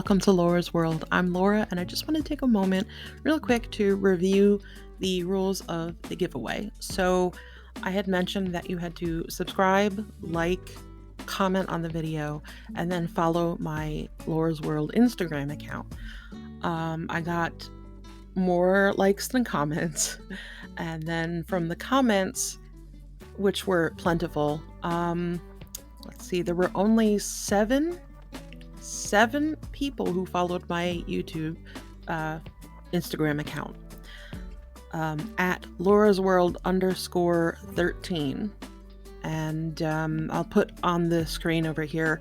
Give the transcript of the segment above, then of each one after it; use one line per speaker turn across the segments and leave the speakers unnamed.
welcome to Laura's World. I'm Laura, and I just want to take a moment real quick to review the rules of the giveaway. So, I had mentioned that you had to subscribe, like, comment on the video, and then follow my Laura's World Instagram account. I got more likes than comments, and then from the comments, which were plentiful, let's see, there were only seven people who followed my YouTube Instagram account at Laura's World _13. And I'll put on the screen over here.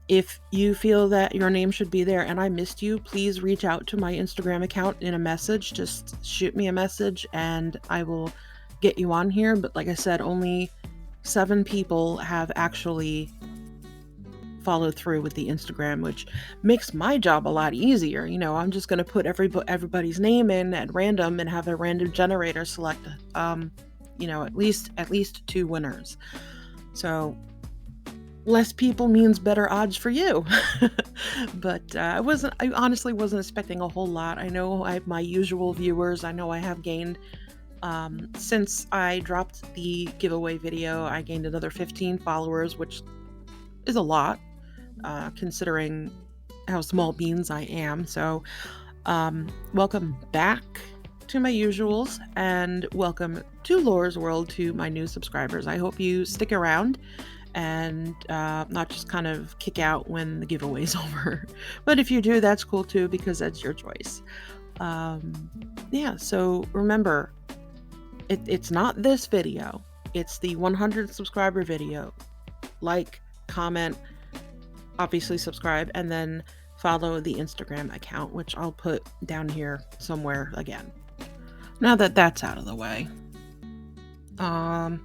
If you feel that your name should be there and I missed you, please reach out to my Instagram account in a message. Just shoot me a message and I will get you on here. But like I said, only 7 people have actually followed through with the Instagram, which makes my job a lot easier. I'm just going to put everybody's name in at random and have a random generator select at least 2 winners. So less people means better odds for you. But I honestly wasn't expecting a whole lot. I know I have my usual viewers. I know I have gained since I dropped the giveaway video, I gained another 15 followers, which is a lot. Considering how small beans I am. So welcome back to my usuals and welcome to Laura's World to my new subscribers. I hope you stick around and not just kind of kick out when the giveaway's over. But if you do, that's cool too, because that's your choice. So remember, it's not this video. It's the 100 subscriber video. Like, comment, obviously subscribe, and then follow the Instagram account, which I'll put down here somewhere again. Now that that's out of the way. I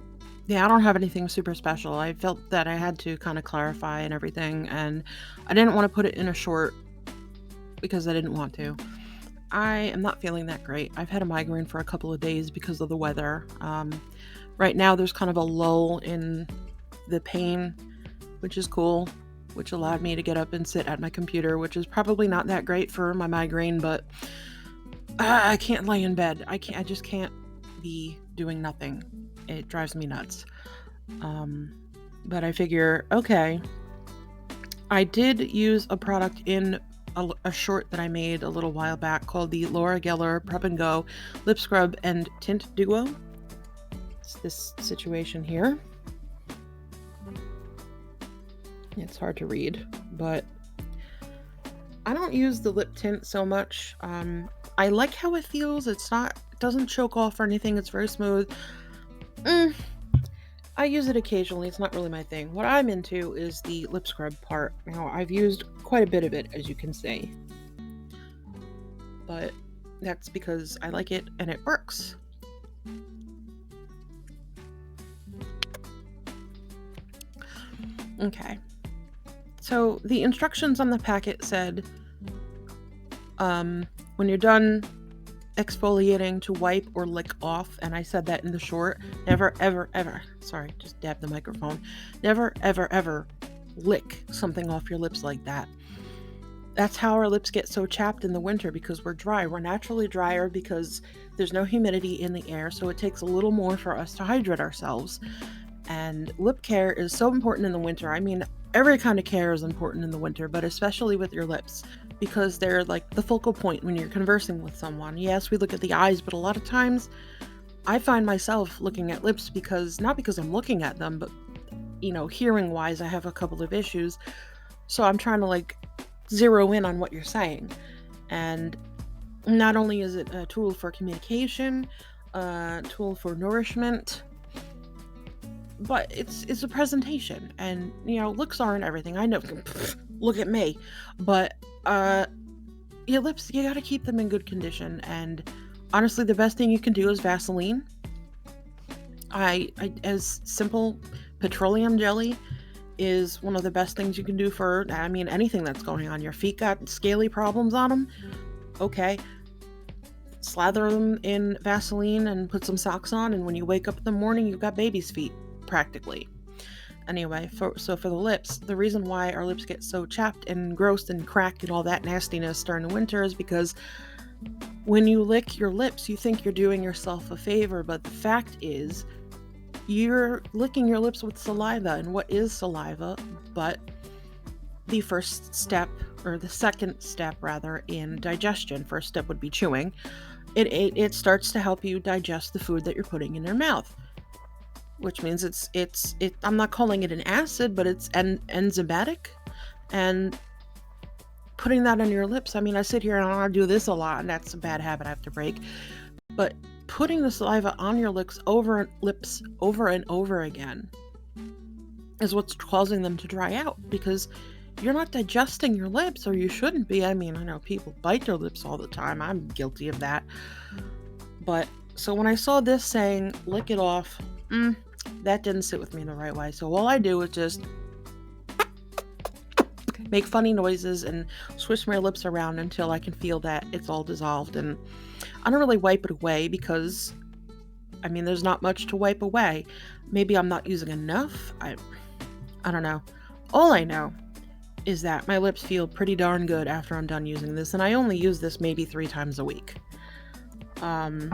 don't have anything super special. I felt that I had to kind of clarify and everything, and I didn't want to put it in a short because I didn't want to. I am not feeling that great. I've had a migraine for a couple of days because of the weather. Right now there's kind of a lull in the pain, which is cool, which allowed me to get up and sit at my computer, which is probably not that great for my migraine, but I can't lay in bed. I just can't be doing nothing. It drives me nuts. But I figure, okay, I did use a product in a short that I made a little while back called the Laura Geller Prep and Go Lip Scrub and Tint Duo. It's this situation here. It's hard to read, but I don't use the lip tint so much. I like how it feels. It doesn't choke off or anything. It's very smooth. I use it occasionally. It's not really my thing. What I'm into is the lip scrub part. Now, I've used quite a bit of it, as you can see. But that's because I like it and it works. Okay. So the instructions on the packet said, when you're done exfoliating, to wipe or lick off, and I said that in the short. Never, ever, ever, sorry, just dab the microphone. Never, ever, ever lick something off your lips like that. That's how our lips get so chapped in the winter, because we're dry. We're naturally drier because there's no humidity in the air, so it takes a little more for us to hydrate ourselves. And lip care is so important in the winter. I mean, every kind of care is important in the winter, but especially with your lips, because they're like the focal point when you're conversing with someone. Yes, we look at the eyes, but a lot of times I find myself looking at lips not because I'm looking at them, but hearing wise, I have a couple of issues. So I'm trying to zero in on what you're saying. And not only is it a tool for communication, a tool for nourishment, but it's a presentation, and looks aren't everything. I know, look at me, but your lips, you got to keep them in good condition. And honestly, the best thing you can do is Vaseline. As simple petroleum jelly is one of the best things you can do for anything that's going on. Your feet got scaly problems on them, okay, slather them in Vaseline and put some socks on, and when you wake up in the morning, you've got baby's feet practically. Anyway, for the lips, the reason why our lips get so chapped and gross and cracked and all that nastiness during the winter is because when you lick your lips, you think you're doing yourself a favor, but the fact is you're licking your lips with saliva. And what is saliva but the first step, or the second step rather, in digestion? First step would be chewing. It starts to help you digest the food that you're putting in your mouth, which means I'm not calling it an acid, but it's enzymatic. And putting that on your lips, I mean, I sit here and I do this a lot, and that's a bad habit I have to break. But putting the saliva on your lips over and over again is what's causing them to dry out, because you're not digesting your lips, or you shouldn't be. I mean, I know people bite their lips all the time. I'm guilty of that. But so when I saw this saying lick it off, that didn't sit with me in the right way. So all I do is just make funny noises and swish my lips around until I can feel that it's all dissolved. And I don't really wipe it away because, I mean, there's not much to wipe away. Maybe I'm not using enough. I don't know. All I know is that my lips feel pretty darn good after I'm done using this, and I only use this maybe 3 times a week. I'm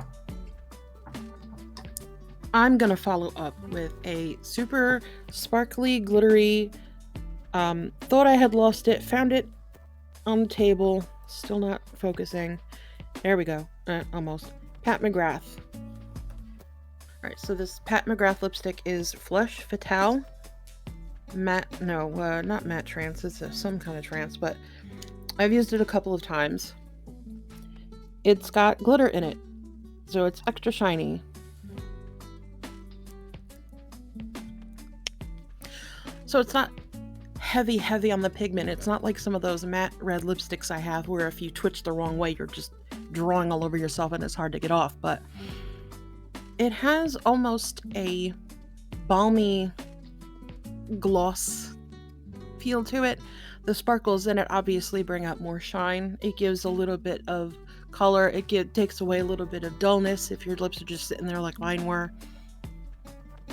gonna follow up with a super sparkly, glittery, thought I had lost it, found it on the table, still not focusing. There we go, almost. Pat McGrath. Alright, so this Pat McGrath lipstick is Flush Fatale. Matte, no, not matte trance, it's some kind of trance, but I've used it a couple of times. It's got glitter in it, so it's extra shiny. So it's not heavy on the pigment. It's not like some of those matte red lipsticks I have where if you twitch the wrong way, you're just drawing all over yourself and it's hard to get off. But it has almost a balmy gloss feel to it. The sparkles in it obviously bring out more shine. It gives a little bit of color. It takes away a little bit of dullness if your lips are just sitting there like mine were.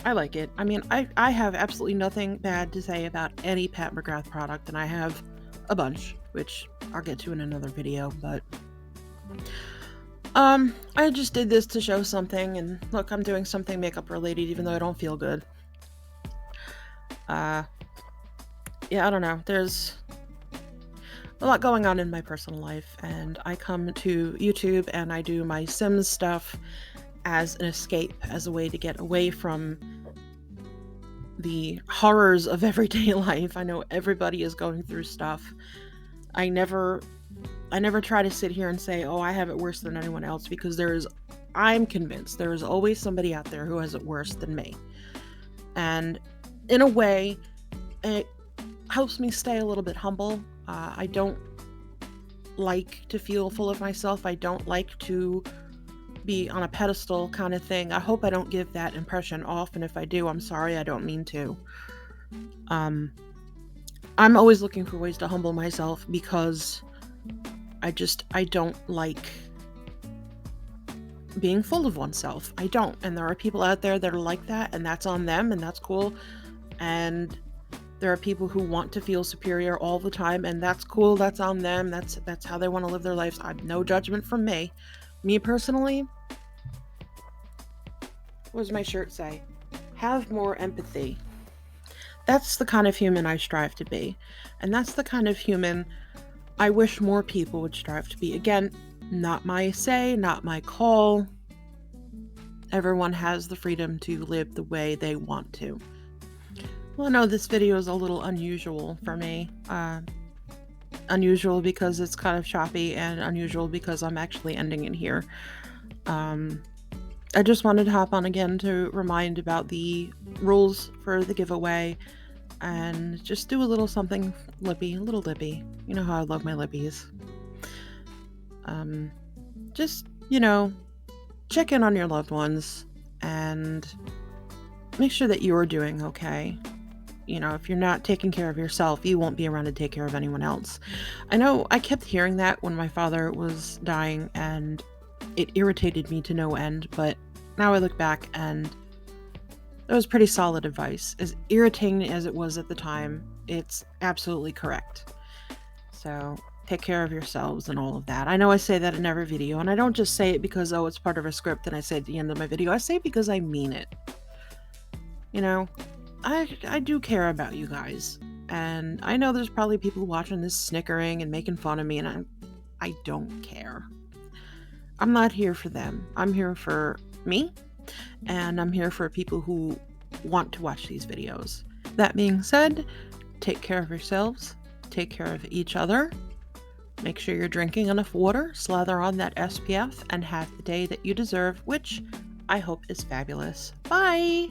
I like it. I mean, I have absolutely nothing bad to say about any Pat McGrath product, and I have a bunch, which I'll get to in another video, but I just did this to show something, and look, I'm doing something makeup related even though I don't feel good. Yeah, I don't know. There's a lot going on in my personal life, and I come to YouTube and I do my Sims stuff as an escape, as a way to get away from the horrors of everyday life. I know everybody is going through stuff. I never try to sit here and say, oh, I have it worse than anyone else, because I'm convinced there is always somebody out there who has it worse than me. And in a way, it helps me stay a little bit humble. I don't like to feel full of myself. I don't like to be on a pedestal kind of thing. I hope I don't give that impression off, and if I do, I'm sorry, I don't mean to. I'm always looking for ways to humble myself, because I don't like being full of oneself. I don't. And there are people out there that are like that, and that's on them, and that's cool. And there are people who want to feel superior all the time, and that's cool. That's on them. That's how they want to live their lives. No judgment from me. Me personally, what does my shirt say? Have more empathy. That's the kind of human I strive to be. And that's the kind of human I wish more people would strive to be. Again, not my say, not my call. Everyone has the freedom to live the way they want to. Well, no, this video is a little unusual for me. Unusual because it's kind of choppy, and unusual because I'm actually ending it here. I just wanted to hop on again to remind about the rules for the giveaway, and just do a little something lippy, a little lippy. You know how I love my lippies. Just, check in on your loved ones and make sure that you're doing okay. If you're not taking care of yourself, you won't be around to take care of anyone else. I know I kept hearing that when my father was dying, and it irritated me to no end, but now I look back and That was pretty solid advice. As irritating as it was at the time, it's absolutely correct. So take care of yourselves and all of that. I know I say that in every video, and I don't just say it because, oh, it's part of a script and I say it at the end of my video. I say it because I mean it. You know, I do care about you guys. And I know there's probably people watching this snickering and making fun of me, and I don't care. I'm not here for them. I'm here for me, and I'm here for people who want to watch these videos. That being said, take care of yourselves, take care of each other, make sure you're drinking enough water, slather on that SPF, and have the day that you deserve, which I hope is fabulous. Bye!